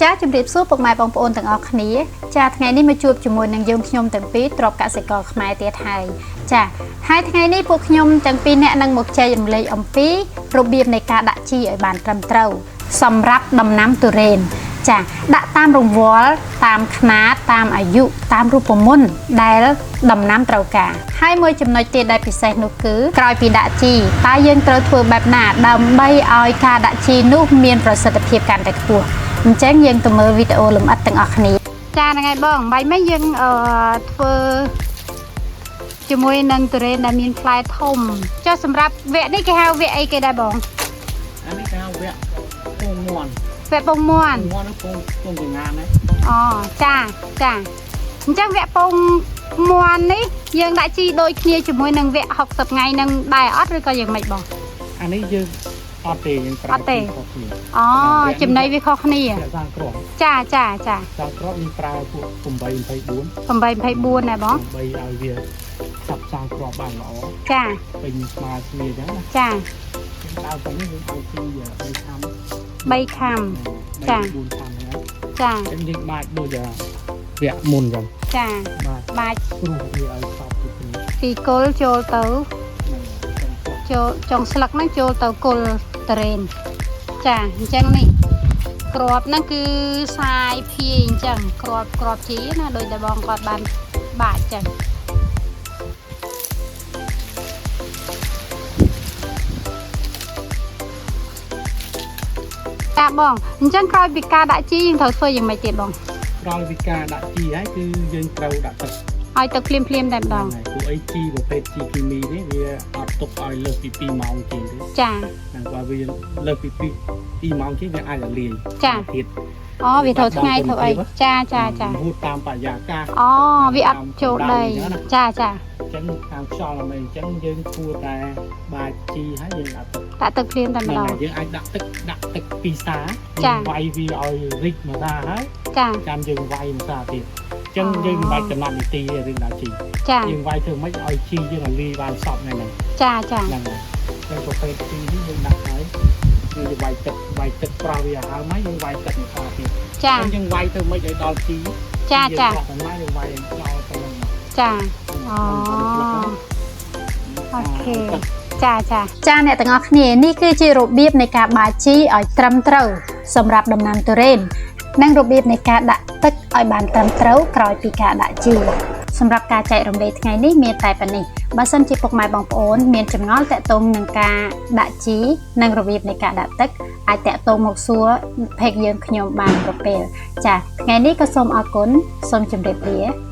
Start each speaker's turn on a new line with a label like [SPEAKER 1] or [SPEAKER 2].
[SPEAKER 1] ចាជំរាបសួរពុកម៉ែបងប្អូនទាំងអស់គ្នាចាថ្ងៃនេះមកជួបជាមួយនឹងយើងខ្ញុំទាំងពីរទ្របកសិករខ្មែរទៀតហើយចាហើយថ្ងៃនេះពួកខ្ញុំទាំងពីរអ្នកនឹងមកចែករំលែកអំពីរបៀបនៃការដាក់ជីឲ្យបានត្រឹមត្រូវសម្រាប់ដំណាំទុរេនចាដាក់តាមរង្វាល់តាមຂະຫນាតតាមអាយុតាមរូបមន្តដែលដំណាំត្រូវការហើយមួយចំណុចទៀតដែលពិសេសនោះគឺក្រោយពីដាក់ជីតើយើងត្រូវធ្វើបែបណាដើម្បីឲ្យការដាក់ជីនោះមានប្រសិទ្ធភាពកាន់តែខ្ពស់អញ្ចឹងយើងទៅមើលវីដេអូលម្អិតទាំងអស់គ្នាចាហ្នឹងហើយបងបាយមិញយើងធ្វើជាមួយនឹងទុរេនដែលមានផ្លែធំចុះសម្រាប់វគ្គនេះគេហៅវគ្គអីគេដែរបង
[SPEAKER 2] អានេះគេហៅវគ្គពងមាន់
[SPEAKER 1] វគ្គពងមាន់
[SPEAKER 2] មាន់នោះពងកងានណា
[SPEAKER 1] អូចាអញ្ចឹងវគ្គពងមាន់នេះយើងដាក់ជីដូចគ្នាជាមួយនឹងវគ្គ60ថ្ងៃនឹងដែរអត់ឬក៏យ៉ាងម៉េចបង
[SPEAKER 2] អានេះយើងអត់ទេយើងប្រើពីខុសគ្នា
[SPEAKER 1] អូចំណីវាខុសគ្នា
[SPEAKER 2] សាងគ្រាប់
[SPEAKER 1] ចា
[SPEAKER 2] សាងគ្រាប់យើងប្រើពួក824
[SPEAKER 1] ណាបង
[SPEAKER 2] ដើម្បីឲ្យវាឆាប់សាងគ្រាប់បានល្អ
[SPEAKER 1] ចា
[SPEAKER 2] ពេញស្មើគ្នាអញ្ចឹងណា
[SPEAKER 1] ចា
[SPEAKER 2] ដើមទៅនេះយើងឲ្យពី3ខាំ
[SPEAKER 1] 3ខាំចា
[SPEAKER 2] 4ខាំហ្នឹង
[SPEAKER 1] ចា
[SPEAKER 2] អញ្ចឹងយើងបាច់ដូចវគ្គមុនអញ្ចឹង
[SPEAKER 1] ចាបាច់
[SPEAKER 2] ព្រោះវាឲ្យសពទៅ
[SPEAKER 1] ពីគល់ចូលទៅចូលចុងស្លឹកហ្នឹងចូលទៅគល់ទុរេនចាអញ្ចឹងនេះគ្រាប់ហ្នឹងគឺសាយភាយអញ្ចឹងគ្រាប់ជីណាដោយតែបងគាត់បានបាក់អញ្ចឹងចាបងអញ្ចឹងក្រោយពីការដាក់ជីយើងត្រូវធ្វើយ៉ាងម៉េចទៀតបង
[SPEAKER 2] ក្រោយពីការដាក់ជីហើយគឺយើងត្រូវដាក់ទឹក
[SPEAKER 1] ឲ្យទឹកភ្លាមតែម្ដង
[SPEAKER 2] ព្រោះអីជីប្រភេទជីគីមីនេះវាអត់ទុកឲ្យលើសពី2ម៉ោងជាងទេ
[SPEAKER 1] ចា
[SPEAKER 2] តែបើវាលើសពី2ម៉ោងជាងវាអាចរលាយ
[SPEAKER 1] ចា
[SPEAKER 2] ទៀត
[SPEAKER 1] អូវាត្រូវថ្ងៃធ្វើអីចា
[SPEAKER 2] ហូតតាមបរិយាកាស
[SPEAKER 1] អូវាអត់ចូលដីចា
[SPEAKER 2] អញ្ចឹងតាមខ្យល់អីអញ្ចឹងយើងគួរតែបាចជីហើយយើង
[SPEAKER 1] ដាក់ទឹកភ្លាមតែម្ដង
[SPEAKER 2] យើងអាចដាក់ទឹកពីសាយើងវាយវាឲ្យរីកមកថាហើយចាំយើងវាយមកថាទៀតអញ្ចឹងយើងមិនបាច់ចំណាត់នាទីទេរឿងដាក់ជីយើងវាយធ្វើម៉េចឲ្យជីយើងរលាយបានសពហ្នឹង
[SPEAKER 1] ចា
[SPEAKER 2] ហ្នឹងហើយតែប្រភេទជីនេះយើងដាក់ហើយយើងវាយទឹកប្រោះវាហើយមកយើងវាយទឹកមកថាទៀតយើងវាយទៅម៉េចឲ្យដល់ជី
[SPEAKER 1] ចា
[SPEAKER 2] តែមកយើងវាយដល់ទៅហ្នឹង
[SPEAKER 1] ចាអូអូខេចាអ្នកទាំងអស់គ្នានេះគឺជារបៀបនៃការបាចជីឲ្យត្រឹមត្រូវសម្រាប់ដំណាំទុរេននិងរបៀបនៃការដាក់ទឹកឲ្យបានត្រឹមត្រូវក្រោយពីការដាក់ជីសម្រាប់ការចែករំលែកថ្ងៃនេះមានតែប៉ុណ្នេះបើសិនជាពុកម៉ែបងប្អូនមានចម្ងល់តាក់ទងនឹងការដាក់ជីនិងរបៀបនៃការដាក់ទឹកអាចតាក់ទងមកសួរเพจយើងខ្ញុំបានប្រពេលចាថ្ងៃនេះក៏សូមអរគុណសូមជម្រាបលា